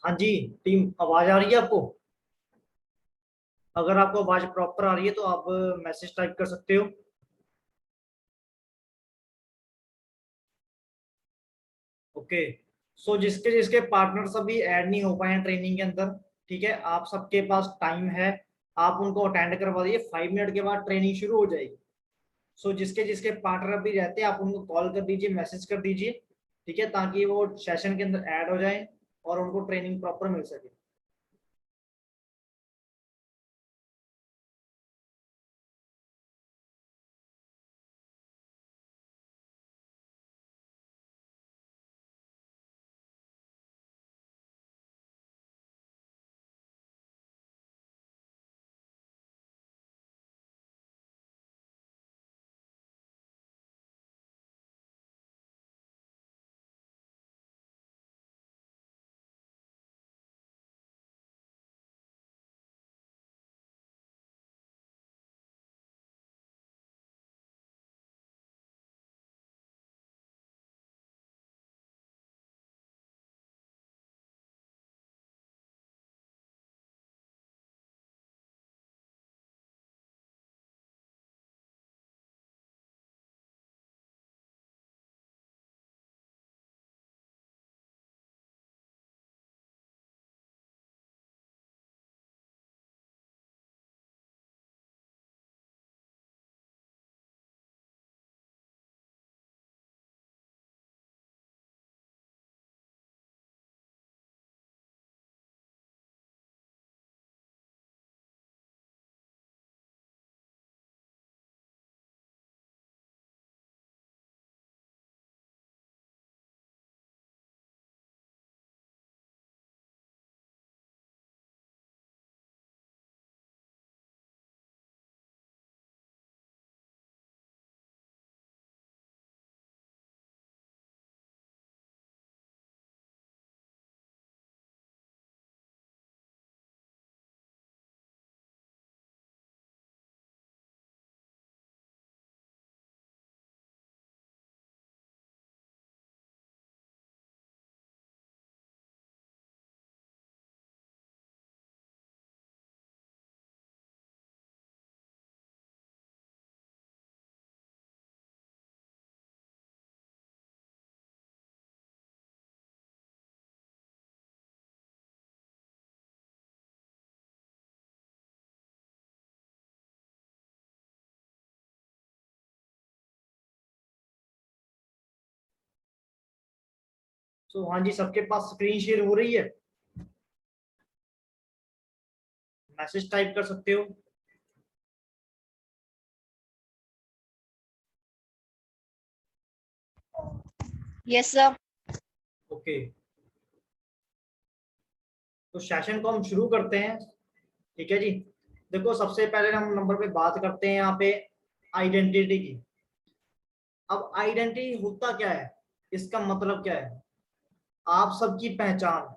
हाँ जी। टीम, आवाज आ रही है आपको? अगर आपको आवाज प्रॉपर आ रही है तो आप मैसेज टाइप कर सकते हो। ओके। सो जिसके जिसके पार्टनर्स अभी ऐड नहीं हो पाए हैं ट्रेनिंग के अंदर, ठीक है, आप सबके पास टाइम है, आप उनको अटेंड करवा दीजिए। 5 मिनट के बाद ट्रेनिंग शुरू हो जाएगी। सो जिसके जिसके पार्टनर अभी रहते हैं आप उनको कॉल कर दीजिए, मैसेज कर दीजिए, ठीक है, ताकि वो सेशन के अंदर ऐड हो जाए और उनको ट्रेनिंग प्रॉपर मिल सके। सो हाँ जी, सबके पास स्क्रीन शेयर हो रही है? मैसेज टाइप कर सकते हो। Yes sir. ओके। तो सेशन को हम शुरू करते हैं, ठीक है जी। देखो, सबसे पहले हम नंबर पे बात करते हैं यहाँ पे आइडेंटिटी की। अब आइडेंटिटी होता क्या है, इसका मतलब क्या है? आप सबकी पहचान।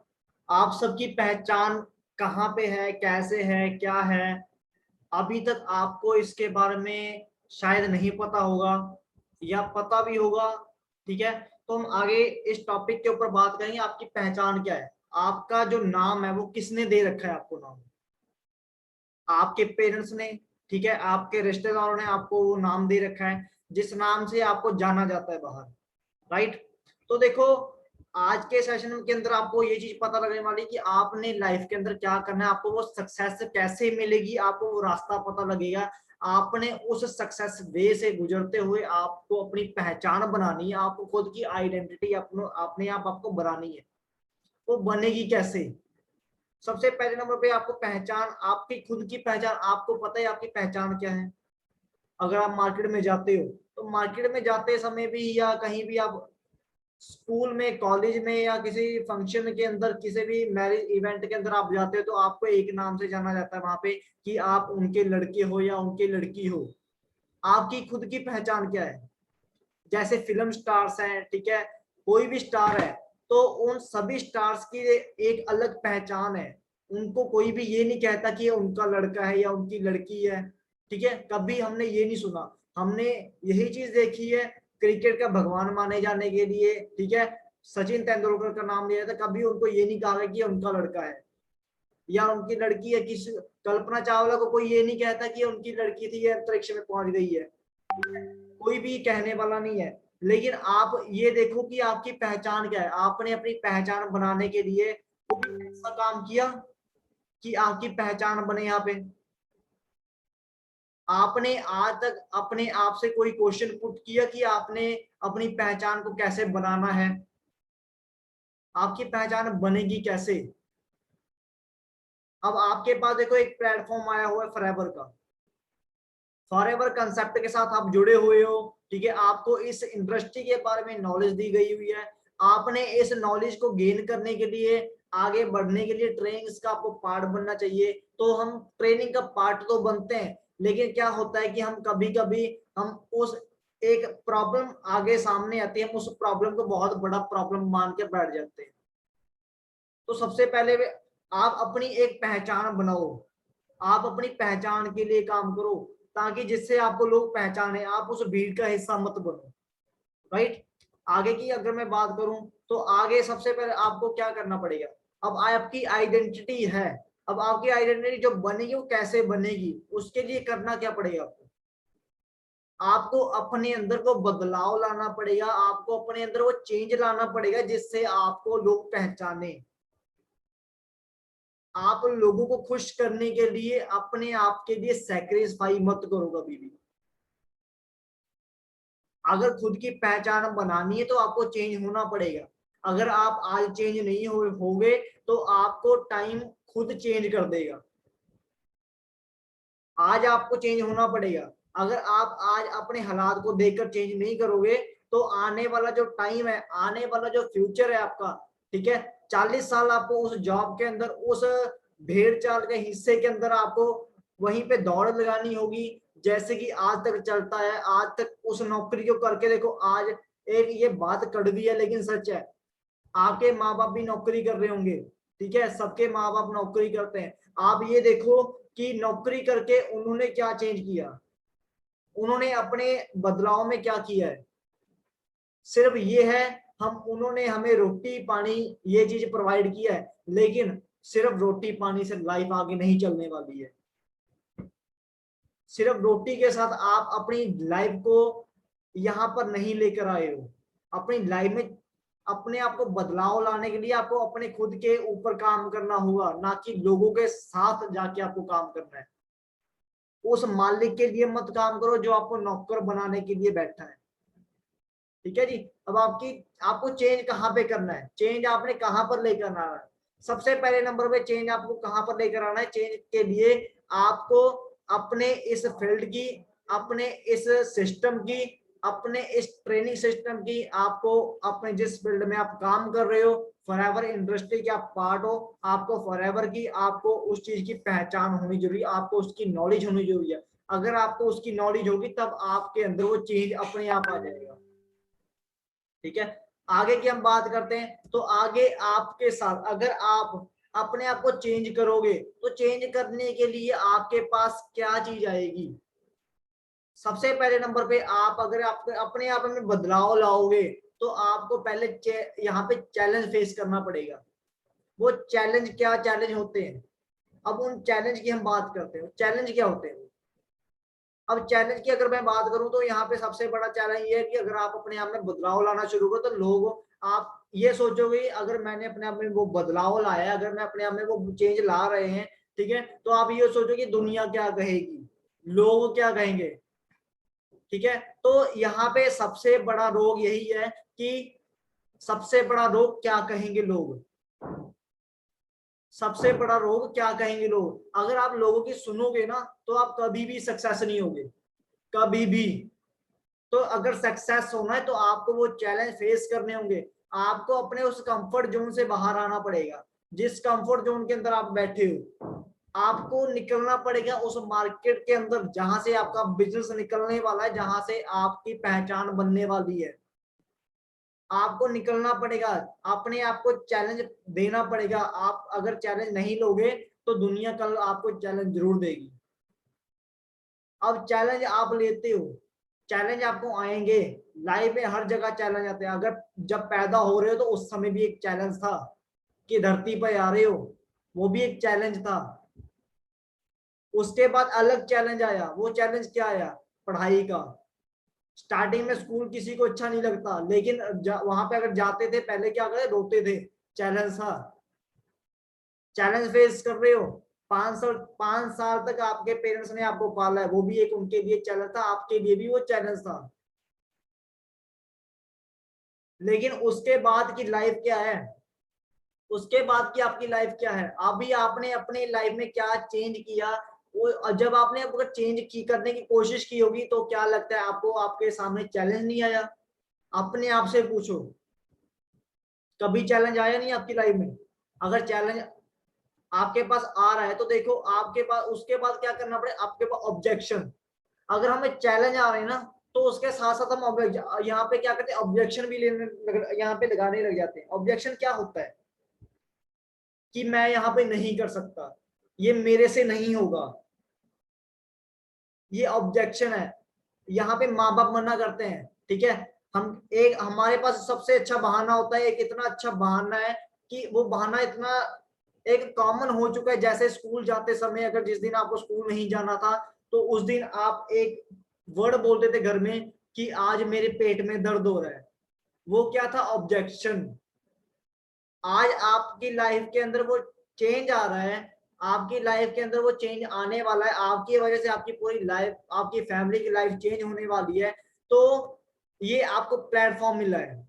आप सबकी पहचान कहाँ पे है, कैसे है, क्या है? अभी तक आपको इसके बारे में शायद नहीं पता होगा, या पता भी होगा, ठीक है। तो हम आगे इस टॉपिक के ऊपर बात करेंगे, आपकी पहचान क्या है। आपका जो नाम है वो किसने दे रखा है आपको नाम? आपके पेरेंट्स ने, ठीक है, आपके रिश्तेदारों ने आपको वो नाम दे रखा है जिस नाम से आपको जाना जाता है बाहर, राइट। तो देखो, आज के सेशन के अंदर आपको ये चीज पता लगने वाली कि आपने लाइफ के अंदर क्या करना है, आपको वो सक्सेस कैसे मिलेगी, आपको वो रास्ता पता लगेगा। आपने उस सक्सेस वे से गुजरते हुए आपको अपनी पहचान बनानी है, आपको खुद की आइडेंटिटी अपने आप आपको बनानी है। वो बनेगी कैसे? सबसे पहले नंबर पे आपको पहचान, आपकी खुद की पहचान, आपको पता है आपकी पहचान क्या है। अगर आप मार्केट में जाते हो तो मार्केट में जाते समय भी, या कहीं भी आप स्कूल में, कॉलेज में, या किसी फंक्शन के अंदर, किसी भी मैरिज इवेंट के अंदर आप जाते हो तो आपको एक नाम से जाना जाता है वहां पे, कि आप उनके लड़के हो या उनकी लड़की हो। आपकी खुद की पहचान क्या है? जैसे फिल्म स्टार्स हैं, ठीक है, कोई भी स्टार है, तो उन सभी स्टार्स की एक अलग पहचान है। उनको कोई भी ये नहीं कहता कि ये उनका लड़का है या उनकी लड़की है, ठीक है, कभी हमने ये नहीं सुना। हमने यही चीज देखी है क्रिकेट का भगवान माने जाने के लिए, ठीक है, सचिन तेंदुलकर का नाम लिया था, कभी उनको ये नहीं कहा कि उनका लड़का है या उनकी लड़की है। किसी कल्पना चावला को कोई ये नहीं कहता कि उनकी लड़की थी ये अंतरिक्ष में पहुंच गई है, कोई भी कहने वाला नहीं है। लेकिन आप ये देखो कि आपकी पहचान क्या है। आपने अपनी पहचान बनाने के लिए कोई ऐसा काम किया कि आपकी पहचान बने। यहाँ पे आपने आज तक अपने आप से कोई क्वेश्चन पुट किया कि आपने अपनी पहचान को कैसे बनाना है, आपकी पहचान बनेगी कैसे। अब आपके पास देखो एक प्लेटफॉर्म आया हुआ है फॉरएवर का। फॉरएवर कंसेप्ट के साथ आप जुड़े हुए हो, ठीक है। आपको इस इंडस्ट्री के बारे में नॉलेज दी गई हुई है। आपने इस नॉलेज को गेन करने के लिए, आगे बढ़ने के लिए ट्रेनिंग्स का आपको पार्ट बनना चाहिए। तो हम ट्रेनिंग का पार्ट तो बनते हैं, लेकिन क्या होता है कि हम कभी कभी हम उस एक प्रॉब्लम आगे सामने आती है, हम उस प्रॉब्लम को बहुत बड़ा प्रॉब्लम मान के बैठ जाते हैं। तो सबसे पहले आप अपनी एक पहचान बनाओ, आप अपनी पहचान के लिए काम करो, ताकि जिससे आपको लोग पहचाने, आप उस भीड़ का हिस्सा मत बनो, राइट। आगे की अगर मैं बात करूं तो आगे सबसे पहले आपको क्या करना पड़ेगा। अब आपकी आइडेंटिटी है, अब आपकी आइडेंटिटी जो बनेगी वो कैसे बनेगी, उसके लिए करना क्या पड़ेगा आपको। आपको अपने अंदर को बदलाव लाना पड़ेगा, आपको अपने अंदर वो चेंज लाना पड़ेगा जिससे आपको लोग पहचाने। आप लोगों को खुश करने के लिए अपने आप के लिए सैक्रिफाई मत करो कभी भी। अगर खुद की पहचान बनानी है तो आपको चेंज होना पड़ेगा। अगर आप आज चेंज नहीं होगे तो आपको टाइम खुद चेंज कर देगा। आज आपको चेंज होना पड़ेगा। अगर आप आज अपने हालात को देखकर चेंज नहीं करोगे तो आने वाला जो टाइम है, आने वाला जो फ्यूचर है आपका, ठीक है, 40 साल आपको उस जॉब के अंदर, उस भेड़ चाल के हिस्से के अंदर आपको वहीं पे दौड़ लगानी होगी जैसे कि आज तक चलता है। आज तक उस नौकरी को करके देखो। आज एक ये बात कड़वी है लेकिन सच है, आपके माँ बाप भी नौकरी कर रहे होंगे, ठीक है, सबके माँ बाप नौकरी करते हैं। आप ये देखो कि नौकरी करके उन्होंने क्या चेंज किया, उन्होंने अपने बदलाव में क्या किया है। सिर्फ ये है, हम उन्होंने हमें रोटी पानी ये चीज प्रोवाइड किया है, लेकिन सिर्फ रोटी पानी से लाइफ आगे नहीं चलने वाली है। सिर्फ रोटी के साथ आप अपनी लाइफ को यहाँ पर नहीं लेकर आए हो। अपनी लाइफ में अपने आप को बदलाव लाने के लिए आपको अपने खुद के ऊपर काम करना होगा, ना कि लोगों के साथ जाके आपको काम करना है। उस मालिक के लिए मत काम करो जो आपको नौकर बनाने के लिए बैठा है, ठीक है जी। अब आपको चेंज कहाँ पे करना है, चेंज आपने कहाँ पर लेकर आना है। सबसे पहले नंबर पे चेंज आपको कहाँ पर लेकर आना है। चेंज के लिए आपको अपने इस फील्ड की, अपने इस सिस्टम की, अपने इस ट्रेनिंग सिस्टम की, आपको अपने जिस फील्ड में आप काम कर रहे हो, फॉरएवर इंडस्ट्री के आप पार्ट हो, आपको फॉरएवर की, आपको उस चीज की पहचान होनी जरूरी है, आपको उसकी नॉलेज होनी जरूरी है। अगर आपको उसकी नॉलेज होगी तब आपके अंदर वो चेंज अपने आप आ जाएगा, ठीक है। आगे की हम बात करते हैं। तो आगे आपके साथ अगर आप अपने आप को चेंज करोगे तो चेंज करने के लिए आपके पास क्या चीज आएगी। सबसे पहले नंबर पे आप अगर आप अपने आप में बदलाव लाओगे तो आपको पहले यहाँ पे चैलेंज फेस करना पड़ेगा। वो चैलेंज क्या चैलेंज होते हैं, अब उन चैलेंज की हम बात करते हैं। चैलेंज क्या होते हैं। अब चैलेंज की अगर मैं बात करूं तो यहाँ पे सबसे बड़ा चैलेंज ये है कि अगर आप अपने आप में बदलाव लाना शुरू करो तो लोग, आप ये सोचोगे अगर मैंने अपने आप में वो बदलाव लाया है, अगर मैं अपने आप में वो चेंज ला रहे हैं, ठीक है, तो आप ये सोचोगे दुनिया क्या कहेगी, लोग क्या कहेंगे, ठीक है। तो यहाँ पे सबसे बड़ा रोग यही है कि सबसे बड़ा रोग क्या कहेंगे लोग, सबसे बड़ा रोग क्या कहेंगे लोग। अगर आप लोगों की सुनोगे ना तो आप कभी भी सक्सेस नहीं होगे, कभी भी। तो अगर सक्सेस होना है तो आपको वो चैलेंज फेस करने होंगे। आपको अपने उस कंफर्ट जोन से बाहर आना पड़ेगा। जिस कंफर्ट जोन के अंदर आप बैठे हो आपको निकलना पड़ेगा उस मार्केट के अंदर जहां से आपका बिजनेस निकलने वाला है, जहां से आपकी पहचान बनने वाली है। आपको निकलना पड़ेगा, अपने आप को चैलेंज देना पड़ेगा। आप अगर चैलेंज नहीं लोगे तो दुनिया कल आपको चैलेंज जरूर देगी। अब चैलेंज आप लेते हो, चैलेंज आपको आएंगे लाइफ में, हर जगह चैलेंज आते हैं। अगर जब पैदा हो रहे हो तो उस समय भी एक चैलेंज था कि धरती पर आ रहे हो, वो भी एक चैलेंज था। उसके बाद अलग चैलेंज आया, वो चैलेंज क्या आया? पढ़ाई का। स्टार्टिंग में स्कूल किसी को अच्छा नहीं लगता, लेकिन वहां पे अगर जाते थे पहले क्या करते, रोते थे। चैलेंज था, चैलेंज फेस कर रहे हो। 5 साल तक आपके पेरेंट्स ने आपको पाला है, वो भी एक उनके लिए चैलेंज था, आपके लिए भी वो चैलेंज था। लेकिन उसके बाद की लाइफ क्या है? उसके बाद की आपकी लाइफ क्या है? अभी आपने अपनी लाइफ में क्या चेंज किया? वो जब आपने अगर चेंज की करने की कोशिश की होगी तो क्या लगता है आपको आपके सामने चैलेंज नहीं आया? अपने आप से पूछो, कभी चैलेंज आया नहीं आपकी लाइफ में? अगर चैलेंज आपके पास आ रहा है तो देखो आपके पास उसके बाद क्या करना पड़े, आपके पास ऑब्जेक्शन। अगर हमें चैलेंज आ रहे हैं ना तो उसके साथ साथ हम यहाँ पे क्या करते हैं, ऑब्जेक्शन भी यहाँ पे लगाने लग जाते हैं। ऑब्जेक्शन क्या होता है कि मैं यहाँ पे नहीं कर सकता, ये मेरे से नहीं होगा, ये ऑब्जेक्शन है। यहाँ पे माँ बाप मना करते हैं, ठीक है। हम एक हमारे पास सबसे अच्छा बहाना होता है, एक इतना अच्छा बहाना है कि वो बहाना इतना एक कॉमन हो चुका है। जैसे स्कूल जाते समय अगर जिस दिन आपको स्कूल नहीं जाना था तो उस दिन आप एक वर्ड बोलते थे घर में कि आज मेरे पेट में दर्द हो रहा है, वो क्या था? ऑब्जेक्शन। आज आपकी लाइफ के अंदर वो चेंज आ रहा है, आपकी लाइफ के अंदर वो चेंज आने वाला है, आपकी वजह से आपकी पूरी लाइफ, आपकी फैमिली की लाइफ चेंज होने वाली है। तो ये आपको प्लेटफॉर्म मिला है।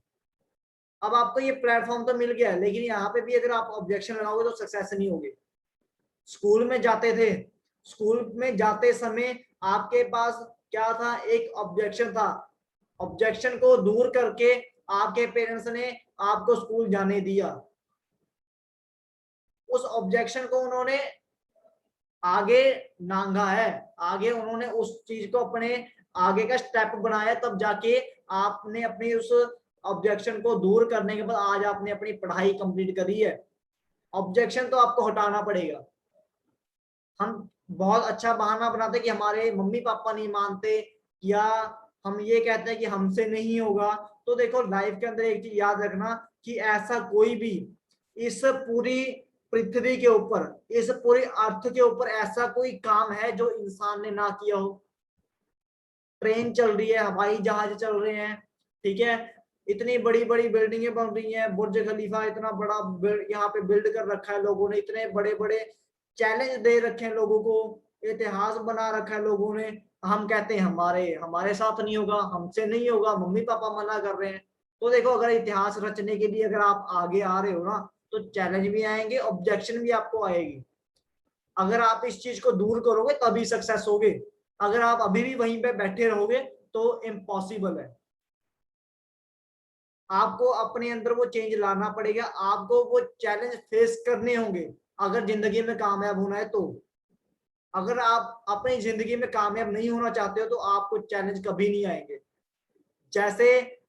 अब आपको ये प्लेटफॉर्म तो मिल गया है, लेकिन यहाँ पे भी अगर आप ऑब्जेक्शन लगाओगे तो सक्सेस नहीं होगे। स्कूल में जाते थे, स्कूल में जाते समय आपके पास क्या था? एक ऑब्जेक्शन था। ऑब्जेक्शन को दूर करके आपके पेरेंट्स ने आपको स्कूल जाने दिया। उस ऑब्जेक्शन को उन्होंने आगे नांगा है, आगे उन्होंने उस चीज को अपने आगे का स्टेप बनाया, तब जाके आपने अपनी उस ऑब्जेक्शन को दूर करने के बाद आज आपने अपनी पढ़ाई कंप्लीट करी है। ऑब्जेक्शन तो आपको हटाना पड़ेगा। हम बहुत अच्छा बहाना बनाते कि हमारे मम्मी पापा नहीं मानते, या हम ये कहते हैं कि हमसे नहीं होगा। तो देखो लाइफ के अंदर एक चीज याद रखना कि ऐसा कोई भी इस पूरी पृथ्वी के ऊपर, इस पूरी अर्थ के ऊपर ऐसा कोई काम है जो इंसान ने ना किया हो। ट्रेन चल रही है, हवाई जहाज चल रहे हैं, ठीक है, इतनी बड़ी बड़ी बिल्डिंगें बन रही हैं, बुर्ज खलीफा इतना बड़ा यहाँ पे बिल्ड कर रखा है लोगों ने, इतने बड़े बड़े चैलेंज दे रखे हैं लोगों को, इतिहास बना रखा है लोगों ने। हम कहते हैं हमारे हमारे साथ नहीं होगा, हमसे नहीं होगा, मम्मी पापा मना कर रहे हैं। तो देखो अगर इतिहास रचने के लिए अगर आप आगे आ रहे हो ना तो चैलेंज भी आएंगे, ऑब्जेक्शन भी आपको आएगी। अगर आप इस चीज को दूर करोगे तभी सक्सेस होगे। अगर आप अभी भी वहीं पे बैठे रहोगे तो इम्पॉसिबल है। आपको अपने अंदर वो चेंज लाना पड़ेगा, आपको वो चैलेंज फेस करने होंगे अगर जिंदगी में कामयाब होना है तो। अगर आप अपनी जिंदगी में कामयाब नहीं होना चाहते हो तो आपको चैलेंज कभी नहीं आएंगे। जैसे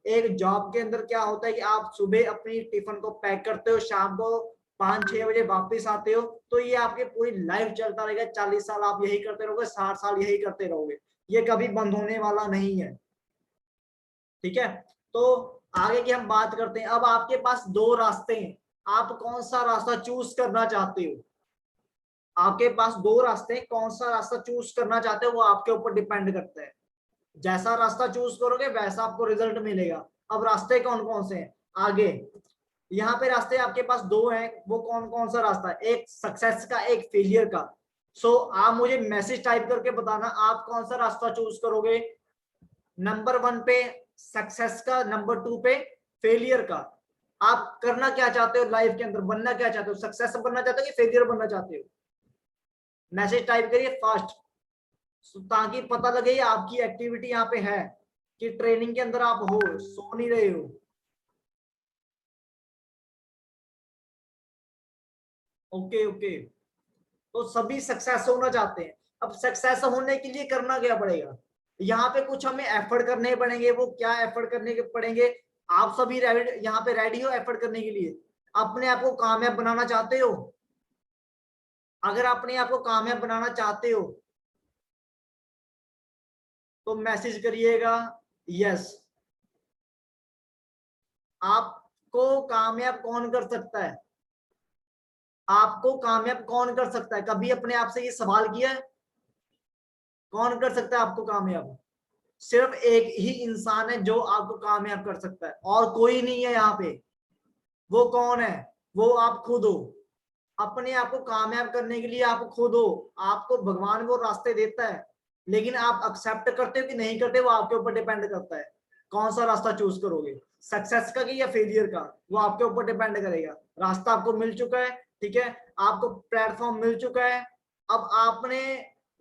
एक जॉब के अंदर क्या होता है कि आप सुबह अपनी टिफिन को पैक करते हो, शाम को 5-6 बजे वापस आते हो, तो ये आपकी पूरी लाइफ चलता रहेगा। 40 साल आप यही करते रहोगे, 60 साल यही करते रहोगे, ये कभी बंद होने वाला नहीं है, ठीक है। तो आगे की हम बात करते हैं। अब आपके पास दो रास्ते हैं, आप कौन सा रास्ता चूज करना चाहते हो? आपके पास दो रास्ते हैं, कौन सा रास्ता चूज करना चाहते हो वो आपके ऊपर डिपेंड करता है। जैसा रास्ता चूज करोगे वैसा आपको रिजल्ट मिलेगा। अब रास्ते कौन कौन से हैं आगे? यहाँ पे रास्ते आपके पास दो हैं, वो कौन कौन सा रास्ता है? एक सक्सेस का, एक फेलियर का। सो आप मुझे मैसेज टाइप करके बताना आप कौन सा रास्ता चूज करोगे। नंबर 1 पे सक्सेस का, नंबर 2 पे फेलियर का। आप करना क्या चाहते हो लाइफ के अंदर, बनना क्या चाहते हो? सक्सेस बनना चाहते हो कि फेलियर बनना चाहते हो? मैसेज टाइप करिए फास्ट, ताकि पता लगे आपकी एक्टिविटी यहाँ पे है कि ट्रेनिंग के अंदर आप हो, सो नहीं रहे हो। ओके ओके, तो सभी सक्सेस होना चाहते हैं। अब सक्सेस होने के लिए करना क्या पड़ेगा? यहाँ पे कुछ हमें एफर्ट करने पड़ेंगे। वो क्या एफर्ट करने के पड़ेंगे? आप सभी यहाँ पे रेडी हो एफर्ट करने के लिए? अपने आप को कामयाब बनाना चाहते हो? अगर अपने आप को कामयाब बनाना चाहते हो तो मैसेज करिएगा यस। आपको कामयाब कौन कर सकता है? आपको कामयाब कौन कर सकता है? कभी अपने आप से ये सवाल किया है? कौन कर सकता है आपको कामयाब? सिर्फ एक ही इंसान है जो आपको कामयाब कर सकता है, और कोई नहीं है यहाँ पे। वो कौन है? वो आप खुद हो। अपने आप को कामयाब करने के लिए आप खुद हो। आपको भगवान वो रास्ते देता है, लेकिन आप एक्सेप्ट करते हो कि नहीं करते, वो आपके ऊपर डिपेंड करता है। कौन सा रास्ता चूज करोगे, सक्सेस का कि या फेलियर का, वो आपके ऊपर डिपेंड करेगा। रास्ता आपको मिल चुका है, ठीक है, आपको प्लेटफॉर्म मिल चुका है। अब आपने,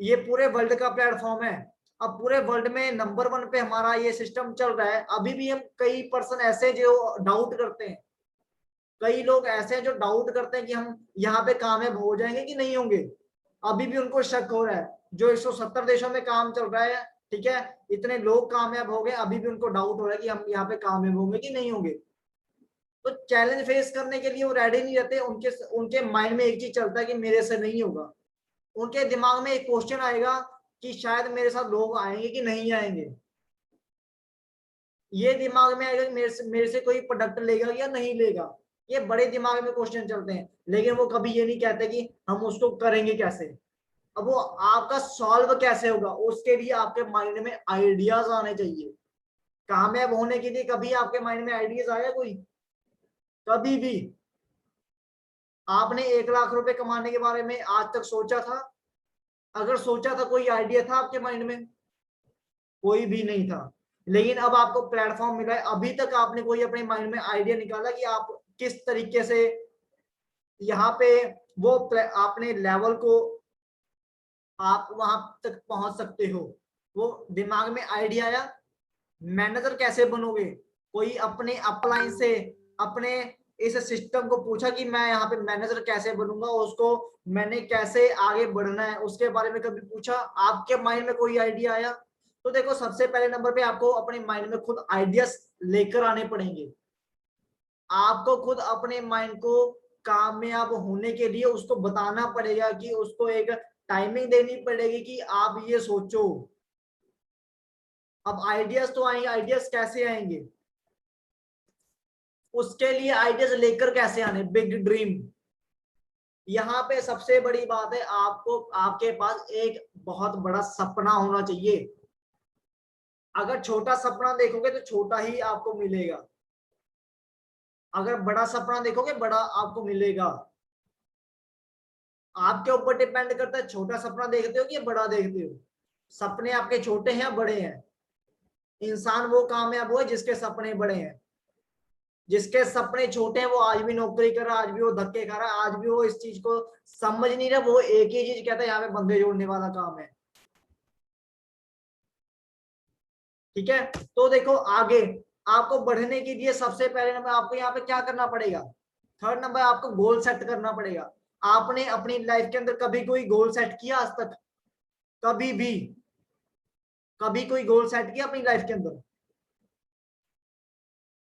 ये पूरे वर्ल्ड का प्लेटफॉर्म है। अब पूरे वर्ल्ड में नंबर 1 पे हमारा ये सिस्टम चल रहा है। अभी भी हम कई पर्सन ऐसे जो डाउट करते हैं, कई लोग ऐसे हैं जो डाउट करते हैं कि हम यहाँ पे कामयाब हो जाएंगे कि नहीं होंगे। अभी भी उनको शक हो रहा है। जो 170 देशों में काम चल रहा है, ठीक है, इतने लोग कामयाब हो गए, अभी भी उनको डाउट हो रहा है कि हम यहाँ पे कामयाब होंगे कि नहीं होंगे। तो चैलेंज फेस करने के लिए वो रेडी नहीं रहते। उनके उनके माइंड में एक चीज चलता है कि मेरे से नहीं होगा। उनके दिमाग में एक क्वेश्चन आएगा कि शायद मेरे साथ लोग आएंगे कि नहीं आएंगे। ये दिमाग में आएगा कि मेरे से कोई प्रोडक्ट लेगा या नहीं लेगा। ये बड़े दिमाग में क्वेश्चन चलते हैं, लेकिन वो कभी ये नहीं कहते कि हम उसको करेंगे कैसे। अब वो आपका सॉल्व कैसे होगा, उसके लिए आपके माइंड में आइडियाज आने चाहिए। कामयाब होने के लिए कभी आपके माइंड में आइडियाज आया कोई? कभी भी? आपने 1 लाख रुपए कमाने के बारे में आज तक सोचा था? अगर सोचा था, कोई आइडिया था आपके माइंड में? कोई भी नहीं था। लेकिन अब आपको प्लेटफॉर्म मिला है। अभी तक आपने कोई अपने माइंड में आइडिया निकाला कि आप किस तरीके से यहाँ पे वो आपने लेवल को आप वहां तक पहुंच सकते हो? वो दिमाग में आइडिया आया? मैनेजर कैसे बनोगे? कोई अपने अपलाइन से, अपने इस सिस्टम को पूछा कि मैं यहाँ पे मैनेजर कैसे बनूंगा, उसको मैंने कैसे आगे बढ़ना है, उसके बारे में कभी पूछा? आपके माइंड में कोई आइडिया आया? तो देखो, सबसे पहले नंबर पे आपको अपने माइंड में खुद आइडियाज लेकर आने पड़ेंगे। आपको खुद अपने माइंड को कामयाब होने के लिए उसको बताना पड़ेगा कि उसको एक टाइमिंग देनी पड़ेगी कि आप ये सोचो। अब आइडियाज तो आएंगे, आइडियाज कैसे आएंगे? उसके लिए आइडियाज लेकर कैसे आने? Big dream. यहाँ पे सबसे बड़ी बात है, आपको आपके पास एक बहुत बड़ा सपना होना चाहिए। अगर छोटा सपना देखोगे तो छोटा ही आपको मिलेगा। अगर बड़ा सपना देखोगे, बड़ा आपको मिलेगा। आपके ऊपर डिपेंड करता है, छोटा सपना देखते हो कि बड़ा देखते हो। सपने आपके छोटे हैं या बड़े हैं? इंसान वो कामयाब हुआ जिसके सपने बड़े हैं। जिसके सपने छोटे हैं वो आज भी नौकरी कर रहा है, आज भी वो धक्के खा रहा है, आज भी वो इस चीज को समझ नहीं रहा। वो एक ही चीज कहता है, यहाँ पे बंदे जोड़ने वाला काम है। ठीक है, तो देखो आगे आपको बढ़ने के लिए सबसे पहले नंबर आपको यहाँ पे क्या करना पड़ेगा? थर्ड नंबर, आपको गोल सेट करना पड़ेगा। आपने अपनी लाइफ के अंदर कभी कोई गोल सेट किया आज तक? कभी भी? कभी कोई गोल सेट किया अपनी लाइफ के अंदर?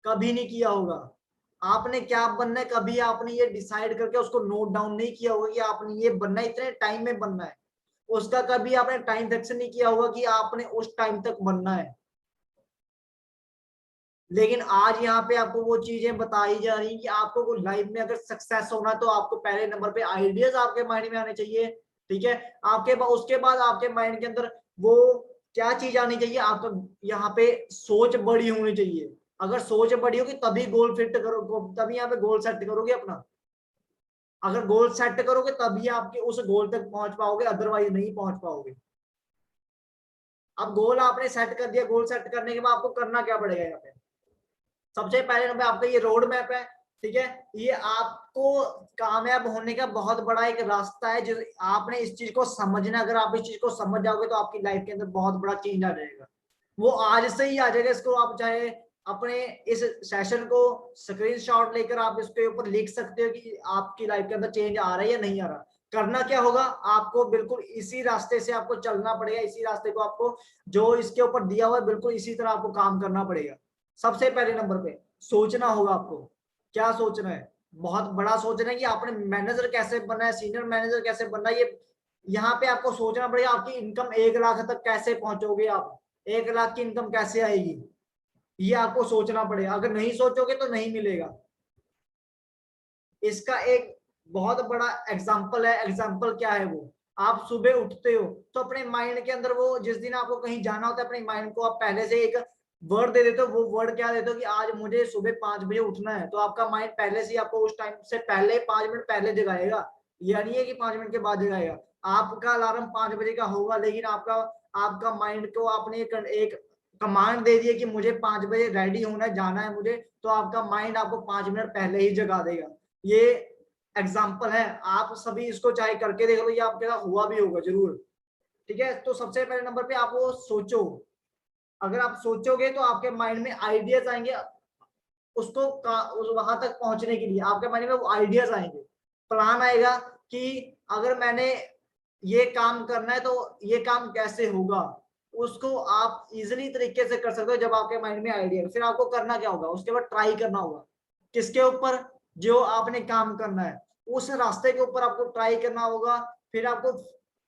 कभी नहीं किया होगा। आपने क्या बनना है, कभी आपने ये डिसाइड करके उसको नोट डाउन नहीं किया होगा कि आपने ये बनना है, इतने टाइम में बनना है। उसका कभी आपने टाइम फिक्स नहीं किया होगा कि आपने उस टाइम तक बनना है। लेकिन आज यहाँ पे आपको वो चीजें बताई जा रही कि आपको लाइफ में अगर सक्सेस होना है तो आपको पहले नंबर पे आइडियाज आपके माइंड में आने चाहिए। ठीक है, आपके बाद उसके बाद आपके माइंड के अंदर वो क्या चीज आनी चाहिए? आपका यहाँ पे सोच बड़ी होनी चाहिए। अगर सोच बड़ी होगी तभी गोल फिट करो, तभी यहाँ पे गोल सेट करोगे अपना। अगर गोल सेट करोगे तभी आपके उस गोल तक पहुंच पाओगे, अदरवाइज नहीं पहुंच पाओगे। अब गोल आपने सेट कर दिया, गोल सेट करने के बाद आपको करना क्या पड़ेगा? यहाँ पे सबसे पहले नंबर आपका ये रोड मैप है। ठीक है, ये आपको कामयाब होने का बहुत बड़ा एक रास्ता है। जो आपने इस चीज को समझना, अगर आप इस चीज को समझ जाओगे तो आपकी लाइफ के अंदर बहुत बड़ा चेंज आ जाएगा। वो आज से ही आ जाएगा। इसको आप चाहे अपने इस सेशन को स्क्रीनशॉट लेकर आप इसके ऊपर लिख सकते हो कि आपकी लाइफ के अंदर चेंज आ रहा है या नहीं आ रहा। करना क्या होगा, आपको बिल्कुल इसी रास्ते से आपको चलना पड़ेगा। इसी रास्ते को आपको, जो इसके ऊपर दिया हुआ है, बिल्कुल इसी तरह आपको काम करना पड़ेगा। सबसे पहले नंबर पे सोचना होगा आपको। क्या सोचना है? बहुत बड़ा सोचना है कि आपने मैनेजर कैसे बनना है, सीनियर मैनेजर कैसे बनना है। ये यहाँ पे आपको सोचना पड़ेगा। आपकी इनकम 1 लाख तक कैसे पहुंचोगे आप? 1 लाख की इनकम कैसे आएगी, ये आपको सोचना पड़ेगा। अगर नहीं सोचोगे तो नहीं मिलेगा। इसका एक बहुत बड़ा एग्जाम्पल है। एग्जाम्पल क्या है वो, आप सुबह उठते हो तो अपने माइंड के अंदर वो, जिस दिन आपको कहीं जाना होता है, अपने माइंड को आप पहले से एक वर्ड दे देते हो। वो वर्ड क्या देते हो कि आज मुझे सुबह 5 बजे उठना है, तो आपका माइंड पहले से आपको उस टाइम से पहले 5 मिनट पहले जगाएगा। यह नहीं है कि 5 मिनट के बाद जगाएगा। आपका अलार्म 5 बजे का होगा, लेकिन आपका आपका माइंड को आपने एक कमांड दे दी है कि मुझे 5 बजे रेडी होना है, जाना है मुझे, तो आपका माइंड आपको 5 मिनट पहले ही जगा देगा। ये एग्जाम्पल है, आप सभी इसको चाहे करके देख लो, ये आपके साथ हुआ भी होगा जरूर। ठीक है, तो सबसे पहले नंबर पे आप वो सोचो। अगर आप सोचोगे तो आपके माइंड में आइडियाज आएंगे, उसको वहां तक पहुंचने के लिए आपके माइंड में वो आइडियाज आएंगे, प्लान आएगा कि अगर मैंने ये काम करना है तो ये काम कैसे होगा। उसको आप इजिली तरीके से कर सकते हो जब आपके माइंड में आइडिया। फिर आपको करना क्या होगा, उसके बाद ट्राई करना होगा। किसके ऊपर, जो आपने काम करना है उस रास्ते के ऊपर आपको ट्राई करना होगा। फिर आपको,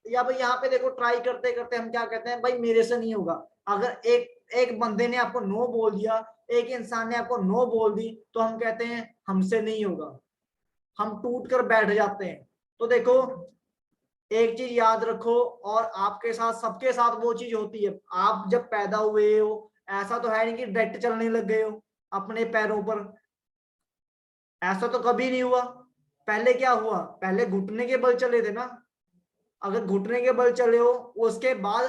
या भाई यहाँ पे देखो, ट्राई करते करते हम क्या कहते हैं, भाई मेरे से नहीं होगा। अगर एक बंदे ने आपको नो बोल दिया, एक इंसान ने आपको नो बोल दी, तो हम कहते हैं हमसे नहीं होगा, हम टूट कर बैठ जाते हैं। तो देखो, एक चीज याद रखो, और आपके साथ सबके साथ वो चीज होती है। आप जब पैदा हुए हो, ऐसा तो है नहीं कि डायरेक्ट चलने लग गए हो अपने पैरों पर, ऐसा तो कभी नहीं हुआ। पहले क्या हुआ, पहले घुटने के बल चले थे ना। अगर घुटने के बल चले हो, उसके बाद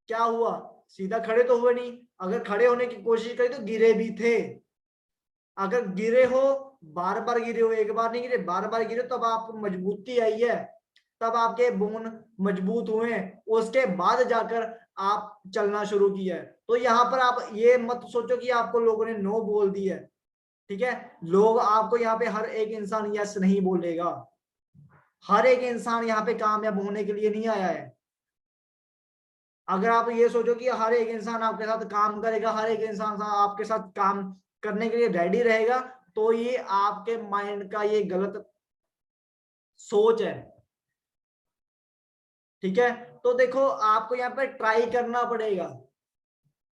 क्या हुआ, सीधा खड़े तो हुए नहीं। अगर खड़े होने की कोशिश करी तो गिरे भी थे। अगर गिरे हो, बार बार गिरे हो, एक बार नहीं गिरे, बार बार गिरे, तब आप मजबूती आई है, तब आपके बोन मजबूत हुए, उसके बाद जाकर आप चलना शुरू किया है। तो यहाँ पर आप ये मत सोचो कि आपको लोगों ने नो बोल दिया है। ठीक है, लोग आपको यहाँ पे हर एक इंसान यस नहीं बोलेगा। हर एक इंसान यहाँ पे कामयाब होने के लिए नहीं आया है। अगर आप ये सोचो कि हर एक इंसान आपके साथ काम करेगा, हर एक इंसान आपके साथ काम करने के लिए रेडी रहेगा, तो ये आपके माइंड का ये गलत सोच है। ठीक है, तो देखो आपको यहाँ पे ट्राई करना पड़ेगा,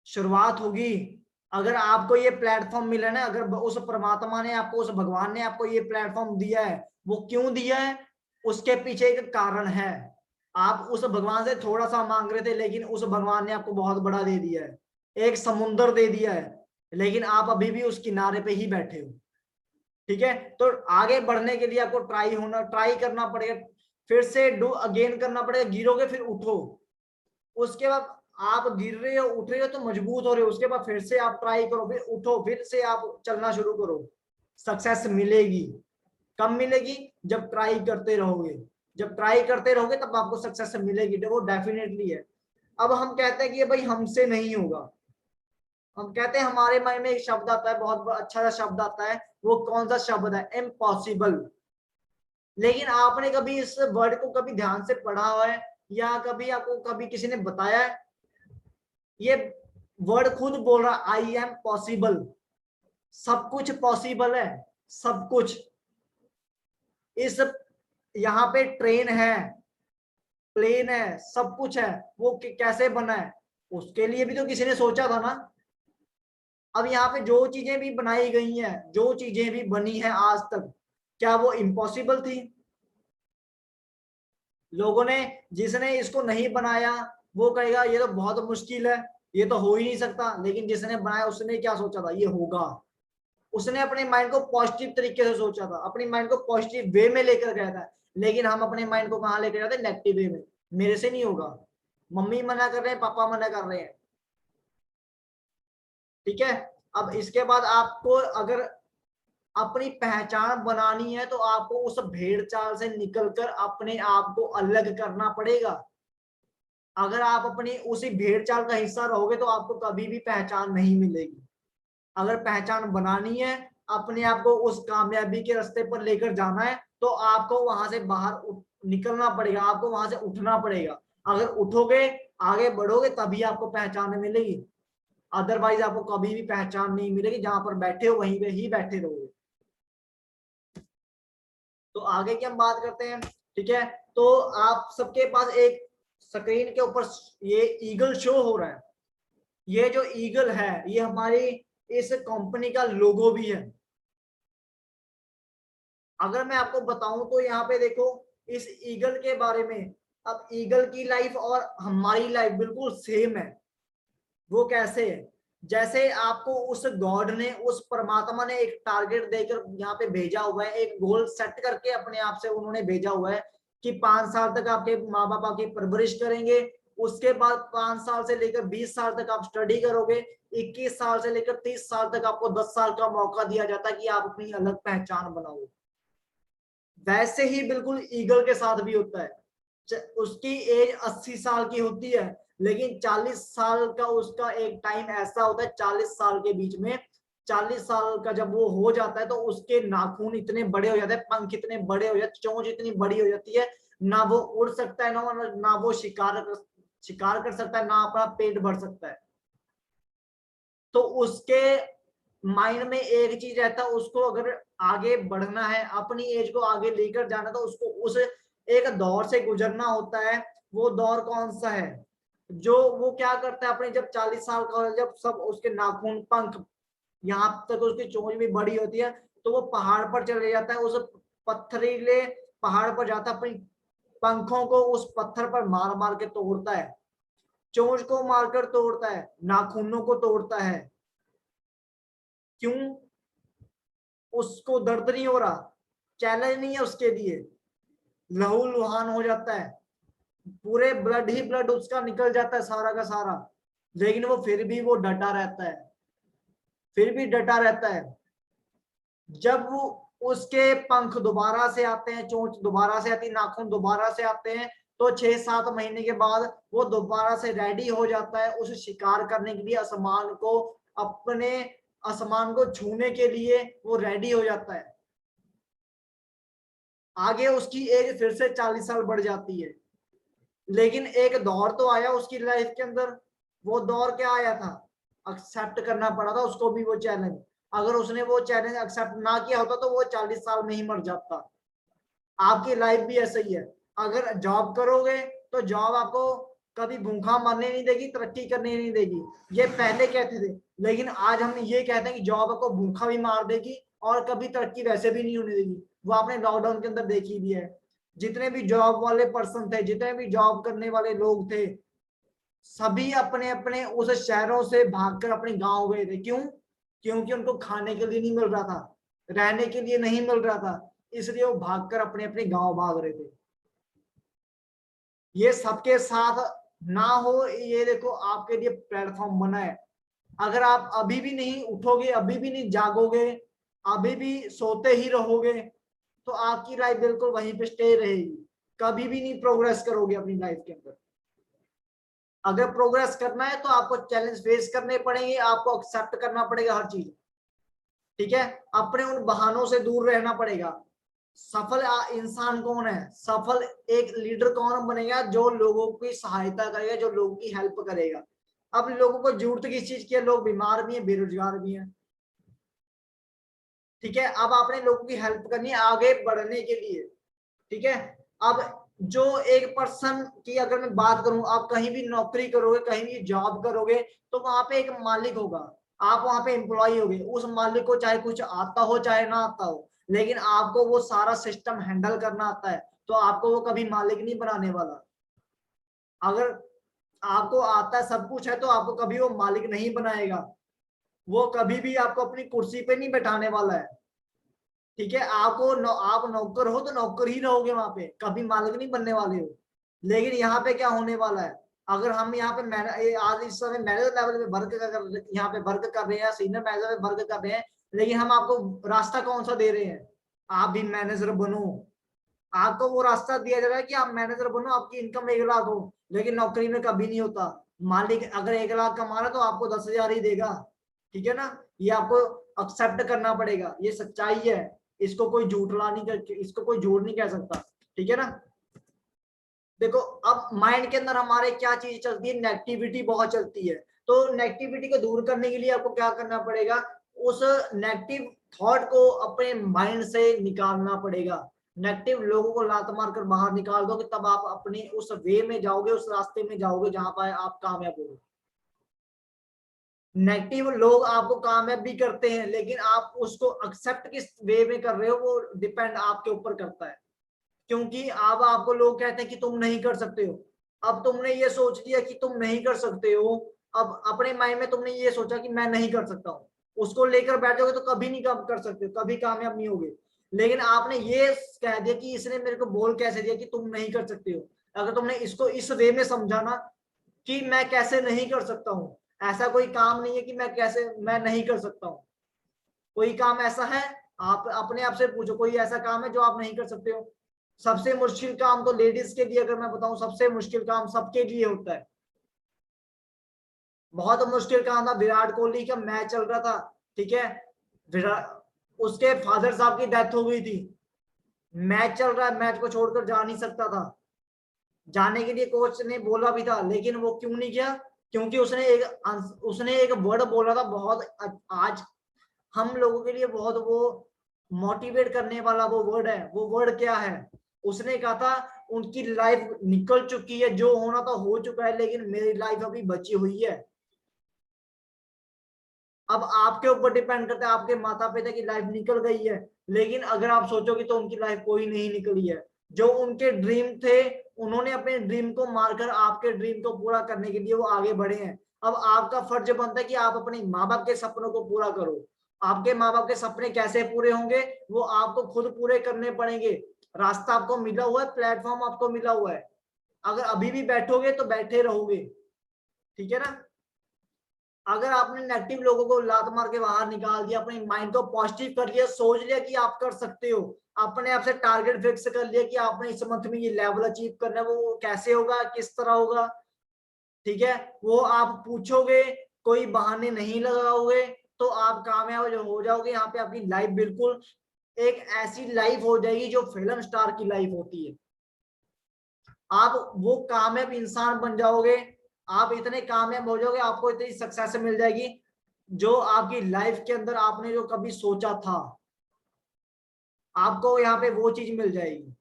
शुरुआत होगी। अगर आपको ये प्लेटफॉर्म मिला ना, अगर उस परमात्मा ने आपको, उस भगवान ने आपको ये प्लेटफॉर्म दिया है, वो क्यों दिया है, उसके पीछे एक कारण है। आप उस भगवान से थोड़ा सा मांग रहे थे, लेकिन उस भगवान ने आपको बहुत बड़ा दे दिया है, एक समुंदर दे दिया है, लेकिन आप अभी भी उस किनारे पे ही बैठे हो। ठीक है, तो आगे बढ़ने के लिए आपको ट्राई करना पड़ेगा, फिर से डू अगेन करना पड़ेगा। गिरोगे फिर उठो, उसके बाद आप गिर रहे हो, उठ रहे हो तो मजबूत हो रहे हो, उसके बाद फिर से आप ट्राई करो, फिर उठो, फिर से आप चलना शुरू करो। सक्सेस मिलेगी। कब मिलेगी, जब ट्राई करते रहोगे। जब ट्राई करते रहोगे तब आपको सक्सेस मिलेगी, वो डेफिनेटली है। अब हम कहते हैं कि ये भाई हमसे नहीं होगा। हम कहते हैं, हमारे माइंड में एक शब्द आता है, बहुत अच्छा सा शब्द आता है। वो कौन सा शब्द है, इम्पॉसिबल। लेकिन आपने कभी इस वर्ड को कभी ध्यान से पढ़ा हुआ है, या कभी आपको कभी किसी ने बताया है? ये वर्ड खुद बोल रहा, आई एम पॉसिबल। सब कुछ पॉसिबल है, सब कुछ। इस यहाँ पे ट्रेन है, प्लेन है, सब कुछ है। वो कैसे बना है, उसके लिए भी तो किसी ने सोचा था ना। अब यहाँ पे जो चीजें भी बनाई गई हैं, जो चीजें भी बनी हैं आज तक, क्या वो इम्पॉसिबल थी? लोगों ने, जिसने इसको नहीं बनाया वो कहेगा ये तो बहुत मुश्किल है, ये तो हो ही नहीं सकता। लेकिन जिसने बनाया उसने क्या सोचा था, ये होगा। उसने अपने माइंड को पॉजिटिव तरीके से सोचा था, अपनी माइंड को पॉजिटिव वे में लेकर गया था। लेकिन हम अपने माइंड को कहाँ लेकर जाते हैं, नेगेटिव वे में। मेरे से नहीं होगा, मम्मी मना कर रहे हैं, पापा मना कर रहे हैं। ठीक है, अब इसके बाद आपको अगर अपनी पहचान बनानी है, तो आपको उस भेड़ चाल से निकलकर अपने आप को अलग करना पड़ेगा। अगर आप अपनी उसी भेड़ चाल का हिस्सा रहोगे तो आपको कभी भी पहचान नहीं मिलेगी। अगर पहचान बनानी है, अपने आप को उस कामयाबी के रास्ते पर लेकर जाना है, तो आपको वहां से बाहर निकलना पड़ेगा, आपको वहां से उठना पड़ेगा। अगर उठोगे, आगे बढ़ोगे, तभी आपको पहचान मिलेगी। अदरवाइज आपको कभी भी पहचान नहीं मिलेगी। जहां पर बैठे हो वहीं पे ही बैठे रहोगे। तो आगे की हम बात करते हैं। ठीक है, तो आप सबके पास एक स्क्रीन के ऊपर ये ईगल शो हो रहा है। ये जो ईगल है ये हमारी इस कंपनी का लोगो भी है। अगर मैं आपको बताऊं तो यहाँ पे देखो इस ईगल के बारे में, अब ईगल की लाइफ और हमारी लाइफ बिल्कुल सेम है। वो कैसे है, जैसे आपको उस गॉड ने, उस परमात्मा ने एक टारगेट देकर यहाँ पे भेजा हुआ है, एक गोल सेट करके अपने आप से उन्होंने भेजा हुआ है कि 5 साल तक आपके माँ बाप आपकी परवरिश करेंगे, उसके बाद 5 साल से लेकर 20 साल तक आप स्टडी करोगे, 21 साल से लेकर 30 साल तक आपको 10 साल का मौका दिया जाता है कि आप अपनी अलग पहचान बनाओ। वैसे ही बिल्कुल ईगल के साथ भी होता है। उसकी एज 80 साल की होती है, लेकिन 40 साल का उसका एक टाइम ऐसा होता है, 40 साल के बीच में, 40 साल का जब वो हो जाता है तो उसके नाखून इतने बड़े हो जाते हैं, पंख इतने बड़े हो जाते, चोंच इतनी बड़ी हो जाती है, ना वो उड़ सकता है, ना वो शिकार कर सकता है, ना अपना पेट भर सकता है। तो उसके माइंड में एक चीज रहता है, उसको अगर आगे बढ़ना है, अपनी एज को आगे लेकर जाना, तो उसको उस एक दौर से गुजरना होता है। वो दौर कौन सा है, जो वो क्या करता है अपने जब 40 साल का हो, जब सब उसके नाखून पंख यहाँ तक उसकी चोंच भी बड़ी होती है, तो वो पहाड़ पर चले जाता है, उस पत्थरीले पहाड़ पर जाता है, अपनी पंखों को उस पत्थर पर मार मार के तोड़ता है, चोंच को मारकर तोड़ता है, नाखूनों को तोड़ता है। क्यों? उसको दर्द नहीं हो रहा, चैलेंज नहीं है उसके लिए, लहू लुहान हो जाता है, पूरे ब्लड ही ब्लड उसका निकल जाता है सारा का सारा, लेकिन वो फिर भी वो डटा रहता है, फिर भी डटा रहता है। जब वो उसके पंख दोबारा से आते हैं, चोंच दोबारा से आती, नाखून दोबारा से आते हैं, तो 6-7 महीने के बाद वो दोबारा से रेडी हो जाता है उस शिकार करने के लिए, आसमान को, अपने आसमान को छूने के लिए वो रेडी हो जाता है। आगे उसकी एज फिर से 40 साल बढ़ जाती है, लेकिन एक दौर तो आया उसकी लाइफ के अंदर। वो दौर क्या आया था, एक्सेप्ट करना पड़ा था उसको भी वो चैलेंज। अगर उसने वो चैलेंज एक्सेप्ट ना किया होता तो वो 40 साल में ही मर जाता। आपकी लाइफ भी ऐसा ही है, अगर जॉब करोगे तो जॉब आपको कभी भूखा मरने नहीं देगी, तरक्की करने नहीं देगी, ये पहले कहते थे। लेकिन आज हम ये कहते हैं कि जॉब आपको भूखा भी मार देगी और कभी तरक्की वैसे भी नहीं होने देगी। वो आपने लॉकडाउन के अंदर देखी भी है, जितने भी जॉब वाले पर्सन थे, जितने भी जॉब करने वाले लोग थे, सभी अपने अपने उस शहरों से भागकर अपने गांव गए थे। क्यों? क्योंकि उनको खाने के लिए नहीं मिल रहा था, रहने के लिए नहीं मिल रहा था, इसलिए वो भागकर अपने अपने गांव भाग रहे थे। ये सबके साथ ना हो, ये देखो आपके लिए प्लेटफॉर्म बना है। अगर आप अभी भी नहीं उठोगे, अभी भी नहीं जागोगे, अभी भी सोते ही रहोगे, तो आपकी लाइफ बिल्कुल वहीं पे स्टे रहेगी, कभी भी नहीं प्रोग्रेस करोगे अपनी लाइफ के अंदर। अगर प्रोग्रेस करना है तो आपको चैलेंज फेस करने पड़ेंगे, आपको एक्सेप्ट करना पड़ेगा हर चीज, ठीक है? अपने उन बहानों से दूर रहना पड़ेगा। सफल इंसान कौन है, सफल एक लीडर कौन बनेगा, जो लोगों की सहायता करेगा, जो लोगों की हेल्प करेगा। अब लोगों को जरूरत किस चीज की है, लोग बीमार भी हैं, बेरोजगार भी हैं, ठीक है? अब आपने लोगों की हेल्प करनी है आगे बढ़ने के लिए, ठीक है? अब जो एक पर्सन की अगर मैं बात करूं, आप कहीं भी नौकरी करोगे, कहीं भी जॉब करोगे, तो वहां पे एक मालिक होगा, आप वहां पे एम्प्लॉय होगे, उस मालिक को चाहे कुछ आता हो चाहे ना आता हो, लेकिन आपको वो सारा सिस्टम हैंडल करना आता है, तो आपको वो कभी मालिक नहीं बनाने वाला। अगर आपको आता है, सब कुछ है, तो आपको कभी वो मालिक नहीं बनाएगा, वो कभी भी आपको अपनी कुर्सी पे नहीं बैठाने वाला है, ठीक है? आप नौकर हो तो नौकर ही रहोगे वहां पे, कभी मालिक नहीं बनने वाले हो। लेकिन यहाँ पे क्या होने वाला है, अगर हम यहाँ पे आज इस समय मैनेजर लेवल पे वर्क कर, यहाँ पे वर्क कर रहे हैं, सीनियर मैनेजर पे वर्क कर रहे हैं, लेकिन हम आपको रास्ता कौन सा दे रहे हैं, आप भी मैनेजर बनो। आपको वो रास्ता दिया जा रहा है कि आप मैनेजर बनो, आपकी इनकम 1 लाख हो, लेकिन नौकरी में कभी नहीं होता। मालिक अगर 1 लाख कमा रहा तो आपको 10,000 ही देगा, ठीक है ना? ये आपको एक्सेप्ट करना पड़ेगा, ये सच्चाई है, इसको कोई झूठला नहीं कर, इसको कोई झूठ नहीं कह सकता, ठीक है ना? देखो अब माइंड के अंदर हमारे क्या चीज चलती है, नेगेटिविटी बहुत चलती है। तो नेगेटिविटी को दूर करने के लिए आपको क्या करना पड़ेगा, उस नेगेटिव थॉट को अपने माइंड से निकालना पड़ेगा। नेगेटिव लोगों को लात मार कर बाहर निकाल दो, कि तब आप अपनी उस वे में जाओगे, उस रास्ते में जाओगे जहां पर आप कामयाब होगे। नेगेटिव लोग आपको कामयाब भी करते हैं, लेकिन आप उसको एक्सेप्ट किस वे में कर रहे हो वो डिपेंड आपके ऊपर करता है। क्योंकि अब आपको लोग कहते हैं कि तुम नहीं कर सकते हो, अब तुमने ये सोच लिया कि तुम नहीं कर सकते हो, अब अपने माइंड में तुमने ये सोचा कि मैं नहीं कर सकता हूँ, उसको लेकर बैठोगे तो कभी नहीं काम कर सकते, कभी कामयाब नहीं होगे। लेकिन आपने ये कह दिया कि इसने मेरे को बोल कैसे दिया कि तुम नहीं कर सकते हो, अगर तुमने इसको इस वे में समझा ना कि मैं कैसे नहीं कर सकता हूँ, ऐसा कोई काम नहीं है कि मैं नहीं कर सकता हूँ। कोई काम ऐसा है, आप अपने आप से पूछो कोई ऐसा काम है जो आप नहीं कर सकते हो? सबसे मुश्किल काम तो लेडीज के लिए अगर मैं बताऊं, सबसे मुश्किल काम सबके लिए होता है। बहुत मुश्किल काम था, विराट कोहली का मैच चल रहा था, ठीक है, विराट उसके फादर साहब की डेथ हो गई थी, मैच चल रहा है, मैच को छोड़कर जा नहीं सकता था, जाने के लिए कोच ने बोला भी था, लेकिन वो क्यों नहीं गया? क्योंकि उसने एक वर्ड बोला था बहुत, आज हम लोगों के लिए बहुत वो मोटिवेट करने वाला वो वर्ड है। वो वर्ड क्या है? उसने कहा था उनकी लाइफ निकल चुकी है, जो होना था हो चुका है, लेकिन मेरी लाइफ अभी बची हुई है। अब आपके ऊपर डिपेंड करता है, आपके माता पिता की लाइफ निकल गई है, लेकिन अगर आप सोचोगे तो उनकी लाइफ कोई नहीं निकली है। जो उनके ड्रीम थे, उन्होंने अपने ड्रीम को मारकर आपके ड्रीम को पूरा करने के लिए वो आगे बढ़े हैं। अब आपका फर्ज बनता है कि आप अपने माँ बाप के सपनों को पूरा करो। आपके माँ बाप के सपने कैसे पूरे होंगे, वो आपको खुद पूरे करने पड़ेंगे। रास्ता आपको मिला हुआ है, प्लेटफॉर्म आपको मिला हुआ है, अगर अभी भी बैठोगे तो बैठे रहोगे, ठीक है ना? अगर आपने नेगेटिव लोगों को लात मार के बाहर निकाल दिया, अपने माइंड को पॉजिटिव कर लिया, सोच लिया कि आप कर सकते हो, अपने आप से टारगेट फिक्स कर लिया कि आपने इस मंथ में ये लेवल अचीव करना है, वो कैसे होगा, किस तरह होगा, ठीक है, वो आप पूछोगे, कोई बहाने नहीं लगाओगे, तो आप कामयाब हो जाओगे। यहाँ पे आपकी लाइफ बिल्कुल एक ऐसी लाइफ हो जाएगी जो फिल्म स्टार की लाइफ होती है। आप वो कामयाब इंसान बन जाओगे, आप इतने कामयाब हो जाओगे, आपको इतनी सक्सेस मिल जाएगी जो आपकी लाइफ के अंदर आपने जो कभी सोचा था, आपको यहाँ पे वो चीज मिल जाएगी।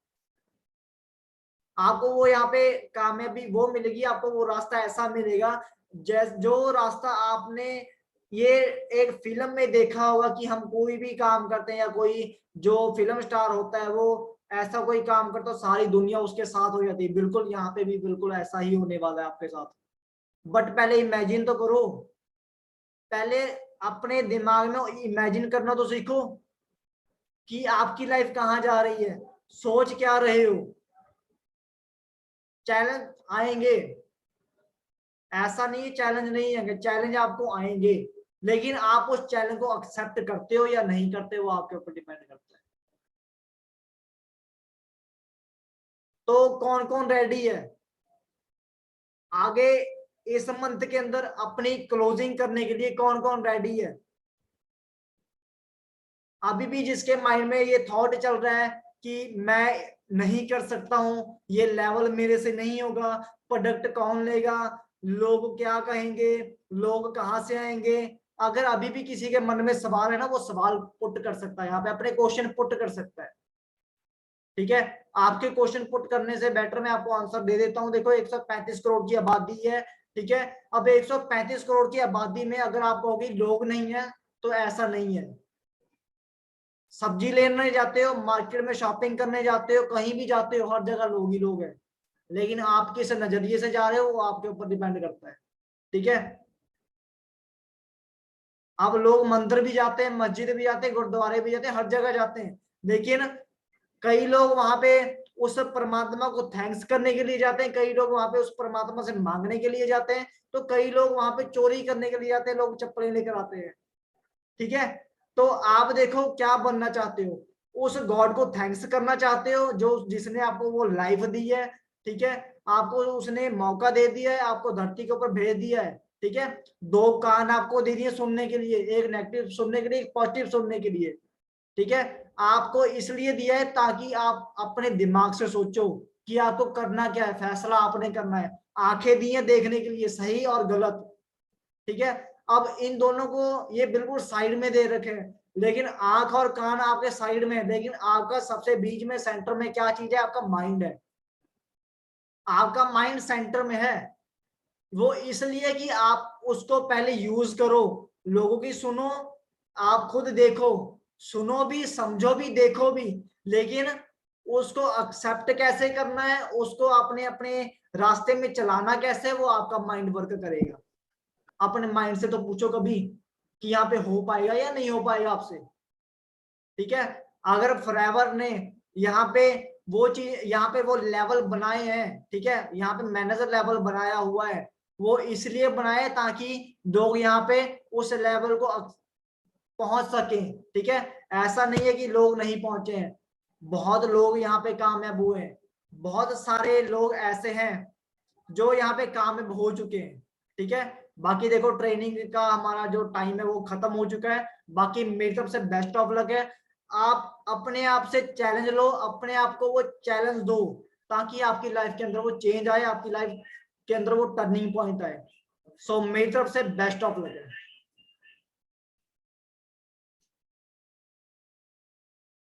आपको वो यहाँ पे कामयाबी वो मिलेगी, आपको वो रास्ता ऐसा मिलेगा जो रास्ता आपने ये एक फिल्म में देखा होगा कि हम कोई भी काम करते हैं, या कोई जो फिल्म स्टार होता है वो ऐसा कोई काम करता है तो सारी दुनिया उसके साथ हो जाती है। बिल्कुल यहाँ पे भी बिल्कुल ऐसा ही होने वाला है आपके साथ। बट पहले इमेजिन तो करो, पहले अपने दिमाग में इमेजिन करना तो सीखो कि आपकी लाइफ कहाँ जा रही है, सोच क्या रहे हो। चैलेंज आएंगे, ऐसा नहीं चैलेंज नहीं आएंगे, चैलेंज आपको आएंगे, लेकिन आप उस चैलेंज को एक्सेप्ट करते हो या नहीं करते हो, आपके ऊपर डिपेंड करता है। तो कौन कौन रेडी है आगे इस मंथ के अंदर अपनी क्लोजिंग करने के लिए? कौन कौन रेडी है? अभी भी जिसके माइंड में ये थॉट चल रहा है कि मैं नहीं कर सकता हूँ, ये लेवल मेरे से नहीं होगा, प्रोडक्ट कौन लेगा, लोग क्या कहेंगे, लोग कहाँ से आएंगे, अगर अभी भी किसी के मन में सवाल है ना, वो सवाल पुट कर सकता है, यहाँ पे अपने क्वेश्चन पुट कर सकता है, ठीक है। आपके क्वेश्चन पुट करने से बेटर मैं आपको आंसर दे देता हूँ। देखो 135 करोड़ की आबादी है, ठीक है, अब 135 करोड़ की आबादी में अगर आप कहोगे लोग नहीं है, तो ऐसा नहीं है। सब्जी लेने जाते हो, मार्केट में शॉपिंग करने जाते हो, कहीं भी जाते हो, हर जगह लोग ही लोग हैं, लेकिन आप किस नजरिए से जा रहे हो वो आपके ऊपर डिपेंड करता है, ठीक है। अब लोग मंदिर भी जाते हैं, मस्जिद भी जाते हैं, गुरुद्वारे भी जाते हैं, हर जगह जाते हैं, लेकिन कई लोग वहां पे उस परमात्मा को थैंक्स करने के लिए जाते हैं, कई लोग वहां पे उस परमात्मा से मांगने के लिए जाते हैं, तो कई लोग वहां पे चोरी करने के लिए जाते हैं, लोग चप्पलें लेकर आते हैं, ठीक है। तो आप देखो क्या बनना चाहते हो, उस गॉड को थैंक्स करना चाहते हो जो जिसने आपको वो लाइफ दी है, ठीक है, आपको उसने मौका दे दिया है, आपको धरती के ऊपर भेज दिया है, ठीक है, दो कान आपको दे दिए सुनने के लिए, एक नेगेटिव सुनने के लिए, एक पॉजिटिव सुनने के लिए, ठीक है, आपको इसलिए दिया है ताकि आप अपने दिमाग से सोचो कि आपको करना क्या है, फैसला आपने करना है। आंखें दी है देखने के लिए सही और गलत, ठीक है। अब इन दोनों को ये बिल्कुल साइड में दे रखे हैं, लेकिन आंख और कान आपके साइड में है, लेकिन आपका सबसे बीच में सेंटर में क्या चीज है? आपका माइंड है। आपका माइंड सेंटर में है, वो इसलिए कि आप उसको पहले यूज करो, लोगों की सुनो, आप खुद देखो, सुनो भी, समझो भी, देखो भी, लेकिन उसको एक्सेप्ट कैसे करना है, उसको अपने अपने रास्ते में चलाना कैसे, वो आपका माइंड वर्क करेगा। अपने माइंड से तो पूछो कभी कि यहाँ पे हो पाएगा या नहीं हो पाएगा आपसे। ठीक है, अगर फॉरएवर ने यहाँ पे वो चीज, यहाँ पे वो लेवल बनाए हैं, ठीक है, यहाँ पे मैनेजर लेवल बनाया हुआ है, वो इसलिए बनाए ताकि लोग यहाँ पे उस लेवल को पहुंच सकें। ठीक है, ऐसा नहीं है कि लोग नहीं पहुंचे हैं, बहुत लोग यहाँ पे कामयाब हुए हैं, बहुत सारे लोग ऐसे हैं जो यहाँ पे कामयाब हो चुके हैं। ठीक है, बाकी देखो ट्रेनिंग का हमारा जो टाइम है वो खत्म हो चुका है। बाकी मेरी तरफ से बेस्ट ऑफ लक है। आप अपने आप से चैलेंज लो, अपने आप को वो चैलेंज दो, ताकि आपकी लाइफ के अंदर वो चेंज आए, आपकी लाइफ के अंदर वो टर्निंग पॉइंट आए। सो मेरी तरफ से बेस्ट ऑफ लक है।